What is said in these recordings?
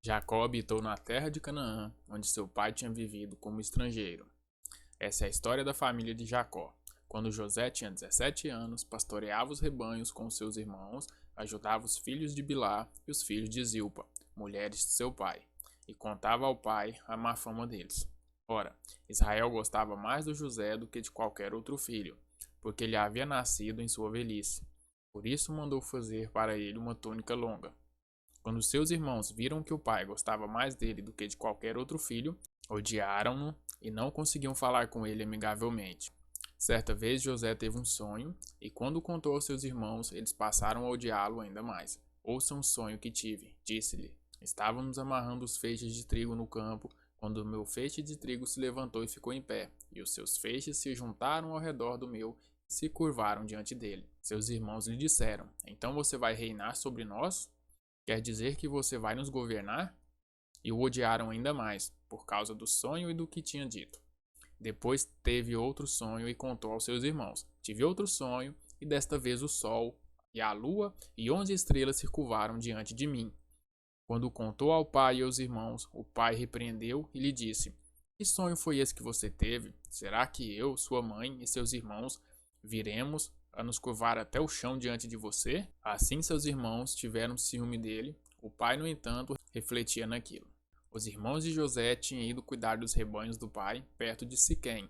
Jacó habitou na terra de Canaã, onde seu pai tinha vivido como estrangeiro. Essa é a história da família de Jacó. Quando José tinha 17 anos, pastoreava os rebanhos com seus irmãos, ajudava os filhos de Bilá e os filhos de Zilpa, mulheres de seu pai, e contava ao pai a má fama deles. Ora, Israel gostava mais do José do que de qualquer outro filho, porque ele havia nascido em sua velhice. Por isso mandou fazer para ele uma túnica longa. Quando seus irmãos viram que o pai gostava mais dele do que de qualquer outro filho, odiaram-no e não conseguiam falar com ele amigavelmente. Certa vez José teve um sonho, e quando contou aos seus irmãos, eles passaram a odiá-lo ainda mais. Ouçam o sonho que tive, disse-lhe. Estávamos amarrando os feixes de trigo no campo, quando o meu feixe de trigo se levantou e ficou em pé, e os seus feixes se juntaram ao redor do meu e se curvaram diante dele. Seus irmãos lhe disseram: Então você vai reinar sobre nós? Quer dizer que você vai nos governar? E o odiaram ainda mais, por causa do sonho e do que tinha dito. Depois teve outro sonho e contou aos seus irmãos: Tive outro sonho, e desta vez o sol, e a lua e 11 estrelas se curvaram diante de mim. Quando contou ao pai e aos irmãos, o pai repreendeu e lhe disse: Que sonho foi esse que você teve? Será que eu, sua mãe e seus irmãos viremos a nos curvar até o chão diante de você? Assim seus irmãos tiveram ciúme dele. O pai, no entanto, refletia naquilo. Os irmãos de José tinham ido cuidar dos rebanhos do pai, perto de Siquém.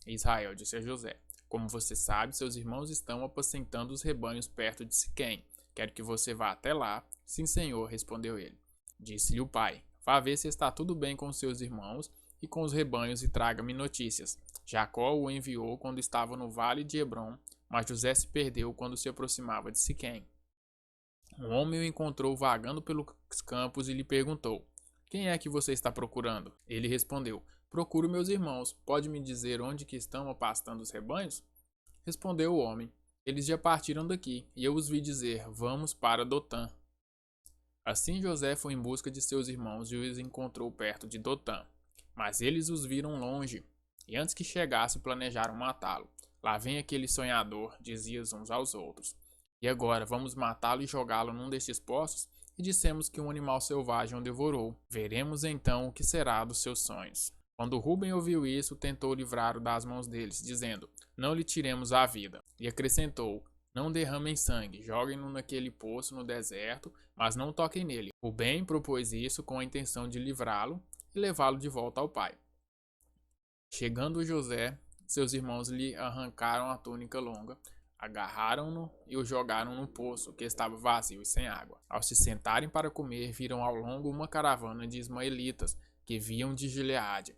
Israel disse a José: Como você sabe, seus irmãos estão apacentando os rebanhos perto de Siquém. Quero que você vá até lá. Sim, senhor, respondeu ele. Disse-lhe o pai: Vá ver se está tudo bem com seus irmãos e com os rebanhos e traga-me notícias. Jacó o enviou quando estava no vale de Hebrom, mas José se perdeu quando se aproximava de Siquém. Um homem o encontrou vagando pelos campos e lhe perguntou: Quem é que você está procurando? Ele respondeu: Procuro meus irmãos. Pode me dizer onde que estão apastando os rebanhos? Respondeu o homem: Eles já partiram daqui, e eu os vi dizer: Vamos para Dotã. Assim José foi em busca de seus irmãos e os encontrou perto de Dotã. Mas eles os viram longe, e antes que chegasse planejaram matá-lo. Lá vem aquele sonhador, diziam uns aos outros. E agora, vamos matá-lo e jogá-lo num destes poços? E dissemos que um animal selvagem o devorou. Veremos então o que será dos seus sonhos. Quando Ruben ouviu isso, tentou livrá-lo das mãos deles, dizendo: Não lhe tiremos a vida. E acrescentou: Não derramem sangue, joguem-no naquele poço no deserto, mas não toquem nele. Ruben propôs isso com a intenção de livrá-lo e levá-lo de volta ao pai. Chegando José, seus irmãos lhe arrancaram a túnica longa, agarraram-no e o jogaram no poço, que estava vazio e sem água. Ao se sentarem para comer, viram ao longo uma caravana de ismaelitas que vinham de Gileade.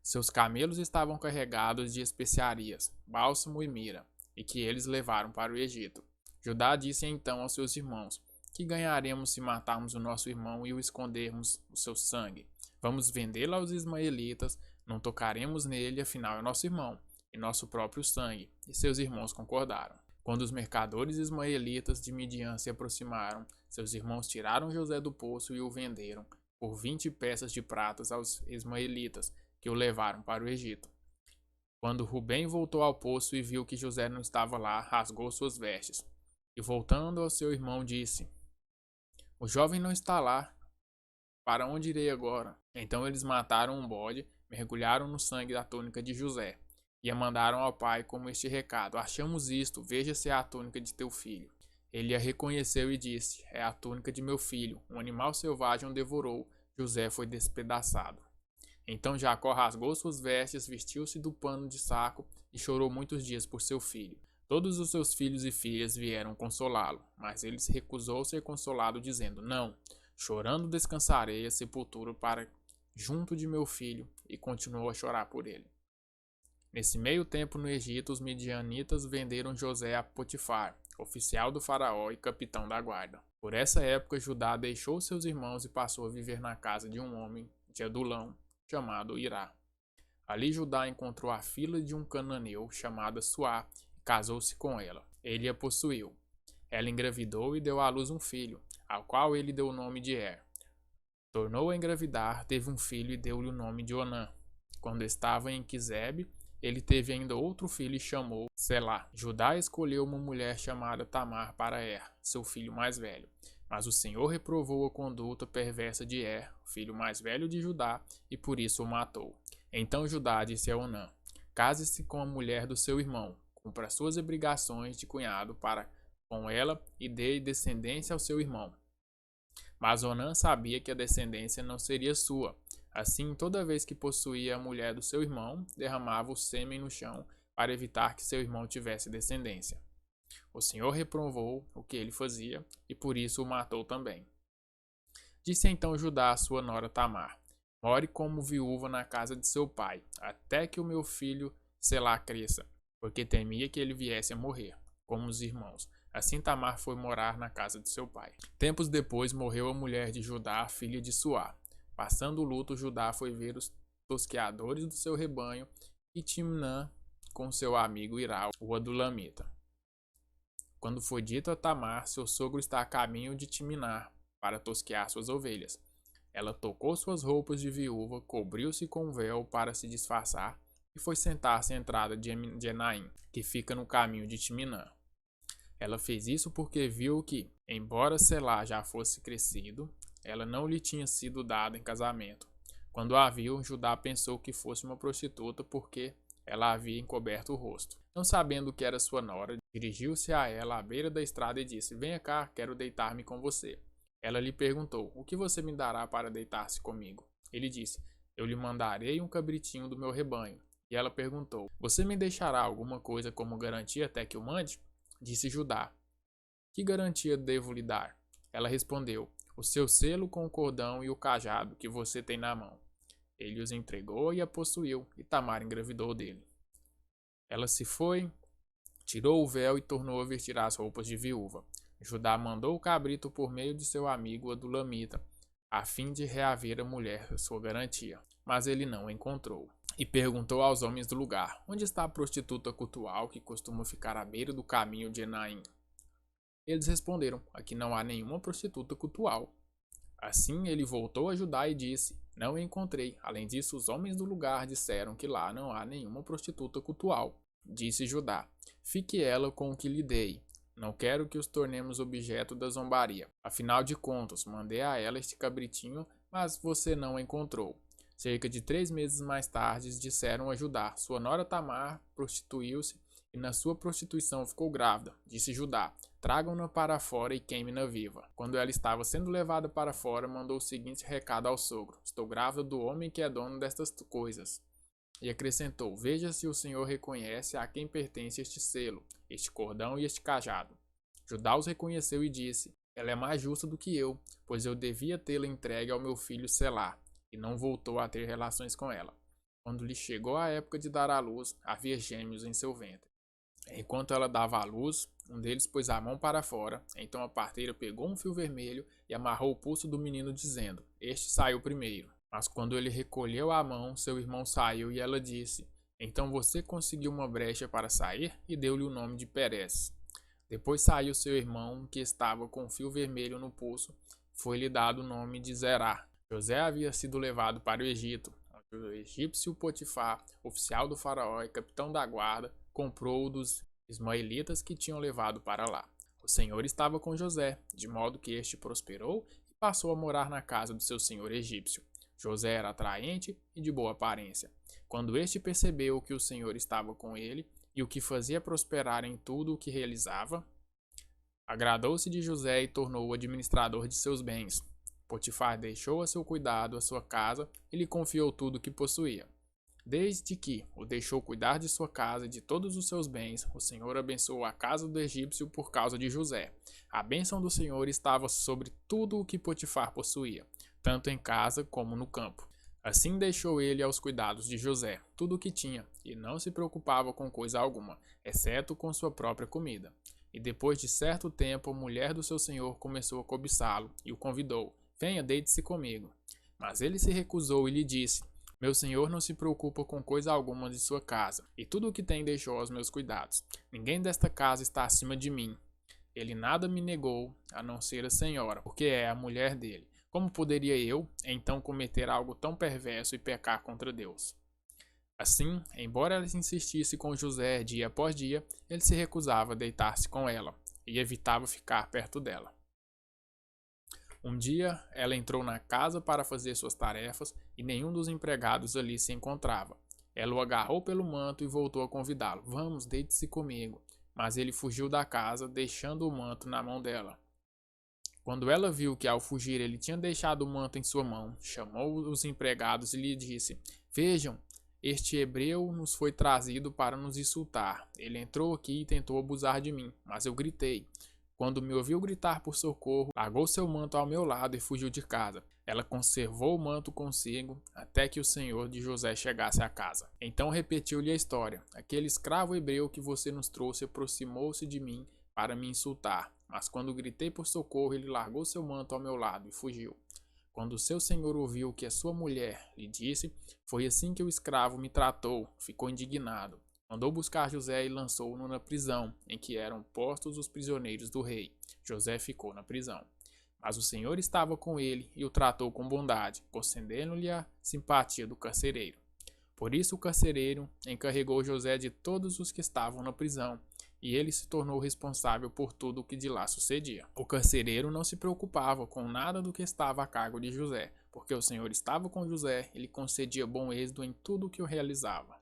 Seus camelos estavam carregados de especiarias, bálsamo e mira, e que eles levaram para o Egito. Judá disse então aos seus irmãos: Que ganharemos se matarmos o nosso irmão e o escondermos o seu sangue? Vamos vendê-lo aos ismaelitas, não tocaremos nele, afinal é nosso irmão, e nosso próprio sangue. E seus irmãos concordaram. Quando os mercadores ismaelitas de Midian se aproximaram, seus irmãos tiraram José do poço e o venderam por 20 peças de pratas aos ismaelitas, que o levaram para o Egito. Quando Rubem voltou ao poço e viu que José não estava lá, rasgou suas vestes. E voltando ao seu irmão, disse: O jovem não está lá. Para onde irei agora? Então eles mataram um bode, mergulharam no sangue da túnica de José, e a mandaram ao pai como este recado: Achamos isto, veja se é a túnica de teu filho. Ele a reconheceu e disse: É a túnica de meu filho. Um animal selvagem o devorou. José foi despedaçado. Então Jacó rasgou suas vestes, vestiu-se do pano de saco e chorou muitos dias por seu filho. Todos os seus filhos e filhas vieram consolá-lo, mas ele se recusou ser consolado, dizendo: Não, chorando descansarei a sepultura para junto de meu filho, e continuou a chorar por ele. Nesse meio tempo no Egito, os midianitas venderam José a Potifar, oficial do faraó e capitão da guarda. Por essa época, Judá deixou seus irmãos e passou a viver na casa de um homem de Adulão, chamado Irá. Ali Judá encontrou a filha de um cananeu chamada Suá e casou-se com ela. Ele a possuiu. Ela engravidou e deu à luz um filho, ao qual ele deu o nome de Er. Tornou a engravidar, teve um filho e deu-lhe o nome de Onã. Quando estava em Quizebe, ele teve ainda outro filho e chamou Selá. Judá escolheu uma mulher chamada Tamar para Er, seu filho mais velho. Mas o Senhor reprovou a conduta perversa de filho mais velho de Judá, e por isso o matou. Então Judá disse a Onã: Case-se com a mulher do seu irmão, cumpra suas obrigações de cunhado para com ela e dê descendência ao seu irmão. Mas Onã sabia que a descendência não seria sua. Assim, toda vez que possuía a mulher do seu irmão, derramava o sêmen no chão para evitar que seu irmão tivesse descendência. O Senhor reprovou o que ele fazia e por isso o matou também. Disse então Judá à sua nora Tamar: More como viúva na casa de seu pai, até que o meu filho Selá cresça, porque temia que ele viesse a morrer, como os irmãos. Assim Tamar foi morar na casa de seu pai. Tempos depois morreu a mulher de Judá, filha de Suá. Passando o luto, Judá foi ver os tosqueadores do seu rebanho e Timnã com seu amigo Irá, o adulamita. Quando foi dito a Tamar, seu sogro está a caminho de Timná para tosquear suas ovelhas. Ela tocou suas roupas de viúva, cobriu-se com um véu para se disfarçar e foi sentar-se à entrada de Enaim, que fica no caminho de Timnã. Ela fez isso porque viu que, embora Selá já fosse crescido, ela não lhe tinha sido dada em casamento. Quando a viu, Judá pensou que fosse uma prostituta porque ela havia encoberto o rosto. Não sabendo que era sua nora, dirigiu-se a ela à beira da estrada e disse: Venha cá, quero deitar-me com você. Ela lhe perguntou: O que você me dará para deitar-se comigo? Ele disse: Eu lhe mandarei um cabritinho do meu rebanho. E ela perguntou: Você me deixará alguma coisa como garantia até que eu mande? Disse Judá: Que garantia devo lhe dar? Ela respondeu: O seu selo com o cordão e o cajado que você tem na mão. Ele os entregou e a possuiu, e Tamar engravidou dele. Ela se foi, tirou o véu e tornou a vestir as roupas de viúva. Judá mandou o cabrito por meio de seu amigo Adulamita, a fim de reaver a mulher sua garantia. Mas ele não a encontrou. E perguntou aos homens do lugar: Onde está a prostituta cultual que costuma ficar à beira do caminho de Enaim? Eles responderam: Aqui não há nenhuma prostituta cultual. Assim ele voltou a Judá e disse: Não a encontrei. Além disso, os homens do lugar disseram que lá não há nenhuma prostituta cultual. Disse Judá: Fique ela com o que lhe dei. Não quero que os tornemos objeto da zombaria. Afinal de contas, mandei a ela este cabritinho, mas você não a encontrou. Cerca de 3 meses mais tarde, disseram a Judá: Sua nora Tamar prostituiu-se e na sua prostituição ficou grávida. Disse Judá: Tragam-na para fora e queime-na viva. Quando ela estava sendo levada para fora, mandou o seguinte recado ao sogro: Estou grávida do homem que é dono destas coisas. E acrescentou: Veja se o Senhor reconhece a quem pertence este selo, este cordão e este cajado. Judá os reconheceu e disse: Ela é mais justa do que eu, pois eu devia tê-la entregue ao meu filho Selá, e não voltou a ter relações com ela. Quando lhe chegou a época de dar à luz, havia gêmeos em seu ventre. Enquanto ela dava à luz, um deles pôs a mão para fora. Então a parteira pegou um fio vermelho e amarrou o pulso do menino, dizendo: Este saiu primeiro. Mas quando ele recolheu a mão, seu irmão saiu e ela disse: Então você conseguiu uma brecha para sair? E deu-lhe o nome de Pérez. Depois saiu seu irmão, que estava com o fio vermelho no pulso. Foi-lhe dado o nome de Zerá. José havia sido levado para o Egito, onde o egípcio Potifar, oficial do faraó e capitão da guarda, comprou-o dos ismaelitas que tinham levado para lá. O Senhor estava com José, de modo que este prosperou e passou a morar na casa do seu senhor egípcio. José era atraente e de boa aparência. Quando este percebeu que o Senhor estava com ele e o que fazia prosperar em tudo o que realizava, agradou-se de José e tornou-o administrador de seus bens. Potifar deixou a seu cuidado a sua casa e lhe confiou tudo o que possuía. Desde que o deixou cuidar de sua casa e de todos os seus bens, o Senhor abençoou a casa do egípcio por causa de José. A bênção do Senhor estava sobre tudo o que Potifar possuía, tanto em casa como no campo. Assim deixou ele aos cuidados de José tudo o que tinha, e não se preocupava com coisa alguma, exceto com sua própria comida. E depois de certo tempo, a mulher do seu senhor começou a cobiçá-lo, e o convidou: Venha, deite-se comigo. Mas ele se recusou e lhe disse: Meu senhor não se preocupa com coisa alguma de sua casa, e tudo o que tem deixou aos meus cuidados. Ninguém desta casa está acima de mim. Ele nada me negou, a não ser a senhora, porque é a mulher dele. Como poderia eu, então, cometer algo tão perverso e pecar contra Deus? Assim, embora ela insistisse com José dia após dia, ele se recusava a deitar-se com ela, e evitava ficar perto dela. Um dia, ela entrou na casa para fazer suas tarefas e nenhum dos empregados ali se encontrava. Ela o agarrou pelo manto e voltou a convidá-lo. Vamos, deite-se comigo. Mas ele fugiu da casa, deixando o manto na mão dela. Quando ela viu que ao fugir ele tinha deixado o manto em sua mão, chamou os empregados e lhe disse: Vejam, este hebreu nos foi trazido para nos insultar. Ele entrou aqui e tentou abusar de mim, mas eu gritei. Quando me ouviu gritar por socorro, largou seu manto ao meu lado e fugiu de casa. Ela conservou o manto consigo até que o senhor de José chegasse à casa. Então repetiu-lhe a história. Aquele escravo hebreu que você nos trouxe aproximou-se de mim para me insultar, mas quando gritei por socorro, ele largou seu manto ao meu lado e fugiu. Quando seu senhor ouviu o que a sua mulher lhe disse, foi assim que o escravo me tratou. Ficou indignado. Mandou buscar José e lançou-o na prisão, em que eram postos os prisioneiros do rei. José ficou na prisão. Mas o Senhor estava com ele e o tratou com bondade, concedendo-lhe a simpatia do carcereiro. Por isso o carcereiro encarregou José de todos os que estavam na prisão, e ele se tornou responsável por tudo o que de lá sucedia. O carcereiro não se preocupava com nada do que estava a cargo de José, porque o Senhor estava com José e lhe concedia bom êxito em tudo o que o realizava.